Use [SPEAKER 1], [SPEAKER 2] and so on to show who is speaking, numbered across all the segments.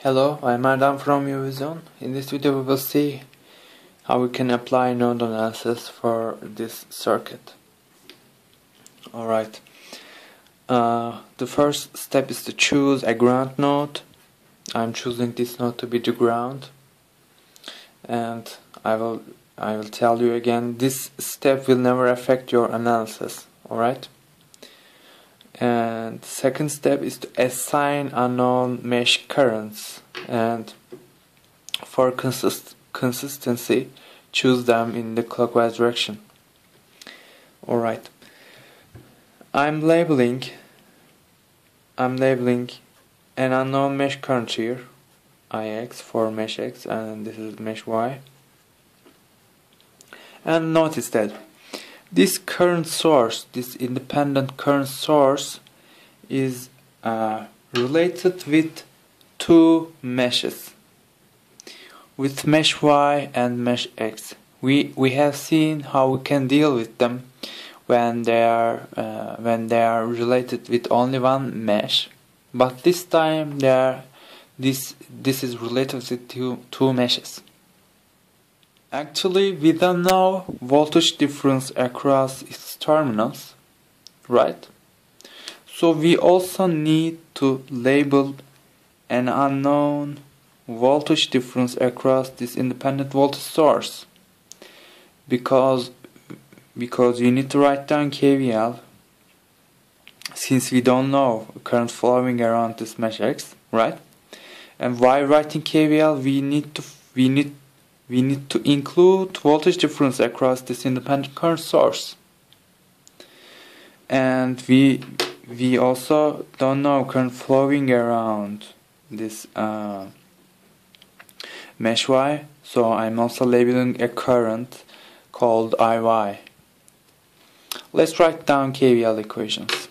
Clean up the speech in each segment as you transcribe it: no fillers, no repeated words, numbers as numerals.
[SPEAKER 1] Hello, I'm Adam from UVZone. In this video we will see how we can apply node analysis for this circuit. Alright, the first step is to choose a ground node. I'm choosing this node to be the ground, and I will tell you again, this step will never affect your analysis. Alright, and second step is to assign unknown mesh currents, and for consistency choose them in the clockwise direction. Alright, I'm labeling an unknown mesh current here, Ix for mesh X, and this is mesh Y. And notice that this current source, this independent current source, is related with two meshes, with mesh Y and mesh X. We have seen how we can deal with them when they are related with only one mesh, but this time this is related with two meshes. Actually, we don't know voltage difference across its terminals, right? So we also need to label an unknown voltage difference across this independent voltage source, because you need to write down KVL, since we don't know current flowing around this mesh X, right? And while writing KVL, we need to include voltage difference across this independent current source, and we also don't know current flowing around this mesh Y, so I'm also labeling a current called IY. Let's write down KVL equations.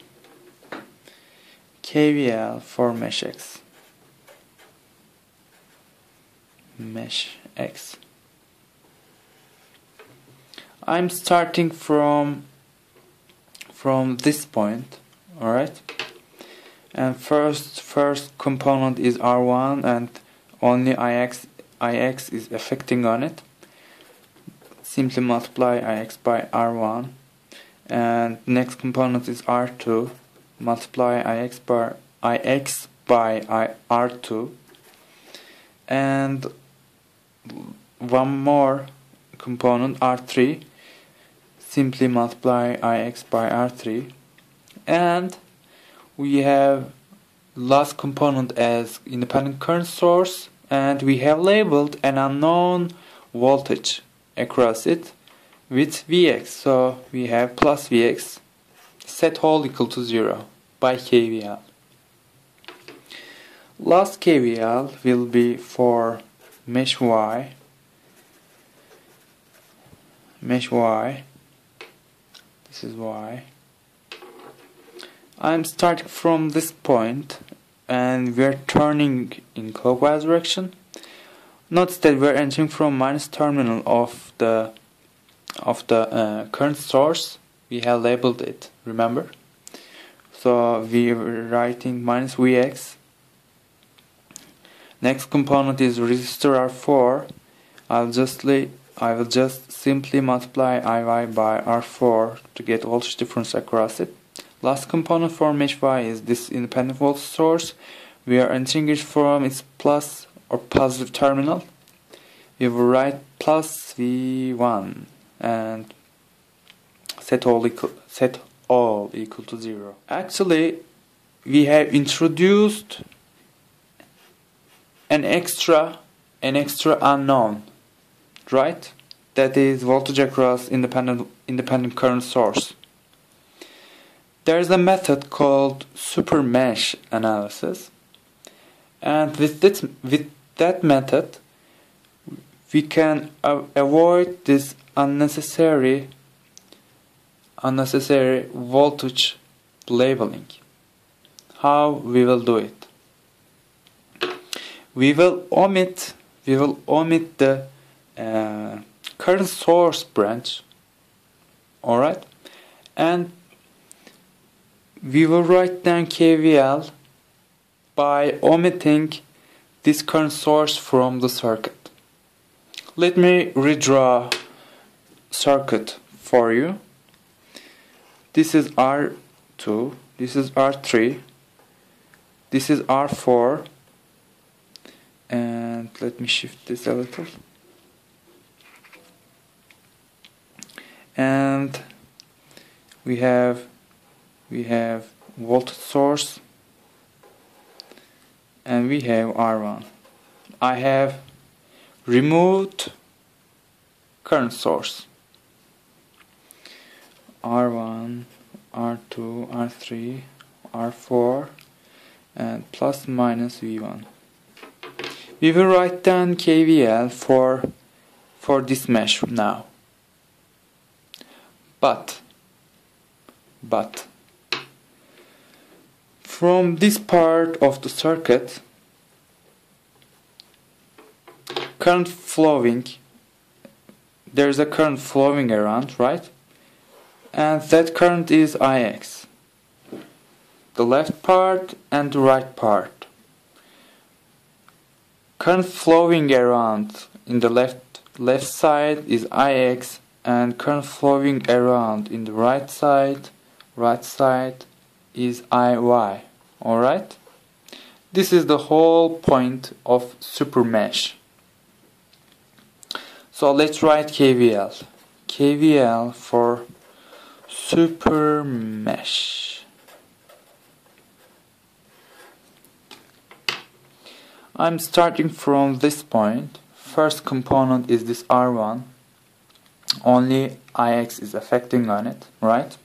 [SPEAKER 1] KVL for mesh X. Mesh X. I'm starting from this point, alright? And first component is R1, and only Ix is affecting on it. Simply multiply Ix by R1. And next component is R2. Multiply Ix by R2. And one more component, R3. Simply multiply Ix by R3. And we have last component as independent current source, and we have labeled an unknown voltage across it with Vx. So we have plus Vx, set whole equal to 0 by KVL. Last KVL will be for mesh Y. Mesh Y. This is Y. I'm starting from this point, and we're turning in clockwise direction. Notice that we're entering from minus terminal of the current source. We have labeled it, remember? So we're writing minus Vx. Next component is resistor R4. I will just simply multiply Iy by R4 to get voltage difference across it. Last component for mesh Y is this independent voltage source. We are entering it from its plus or positive terminal. We will write plus V1 and set all equal to 0. Actually, we have introduced an extra unknown, right? That is voltage across independent current source. There is a method called Supermesh analysis, and with that method we can avoid this unnecessary voltage labeling. How we will do it? We will omit the current source branch, alright, and we will write down KVL by omitting this current source from the circuit. Let me redraw circuit for you. This is R2, this is R3, this is R4, and let me shift this a little. And we have voltage source, and we have R1. I have removed current source. R1, R2, R3, R4, and plus minus V1. We will write down KVL for this mesh now. But from this part of the circuit, current flowing, there's a current flowing around, right? And that current is Ix. The left part and the right part. Current flowing around in the left side is Ix, and current flowing around in the right side is Iy. Alright? This is the whole point of Supermesh. So let's write KVL. KVL for Supermesh. I'm starting from this point. First component is this R1. Only Ix is affecting on it, right?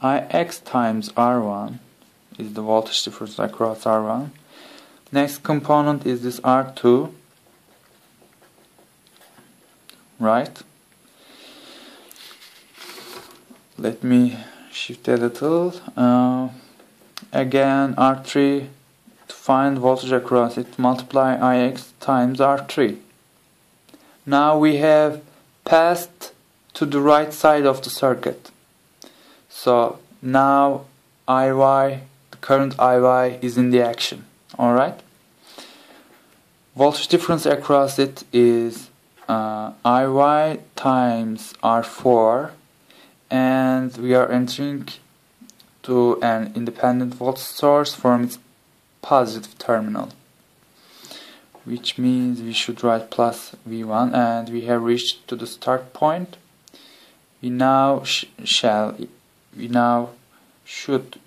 [SPEAKER 1] Ix times R1 is the voltage difference across R1. Next component is this R2, right? Let me shift a little. Again R3, to find voltage across it, multiply Ix times R3. Now we have passed to the right side of the circuit. So now Iy, the current Iy is in the action. Alright? Voltage difference across it is Iy times R4, and we are entering to an independent voltage source from its positive terminal, which means we should write plus V1, and we have reached to the start point. We now should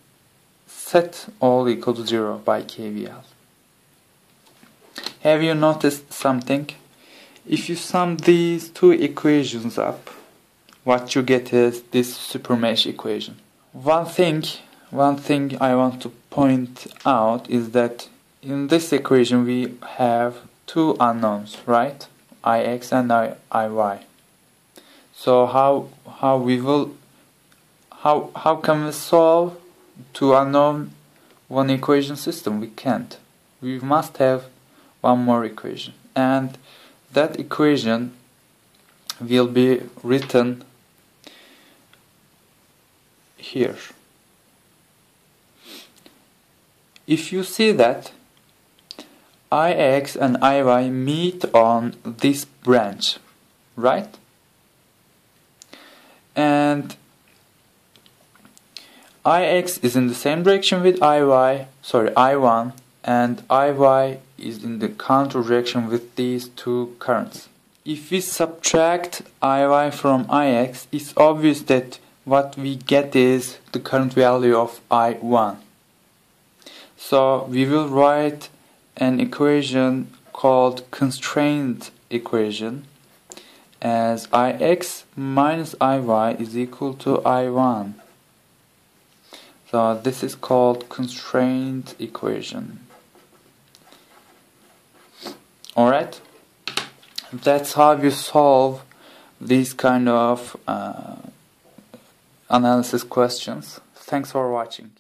[SPEAKER 1] set all equal to 0 by KVL. Have you noticed something? If you sum these two equations up, what you get is this Supermesh equation. One thing I want to point out is that in this equation we have two unknowns, right? Ix and Iy. So how can we solve two unknown one equation system? We can't. We must have one more equation, and that equation will be written here. If you see that Ix and Iy meet on this branch, right? And Ix is in the same direction with I1, and Iy is in the counter direction with these two currents. If we subtract Iy from Ix, it's obvious that what we get is the current value of I1. So we will write an equation called constraint equation as Ix minus Iy is equal to I1. So this is called constraint equation. Alright? That's how you solve these kind of analysis questions. Thanks for watching.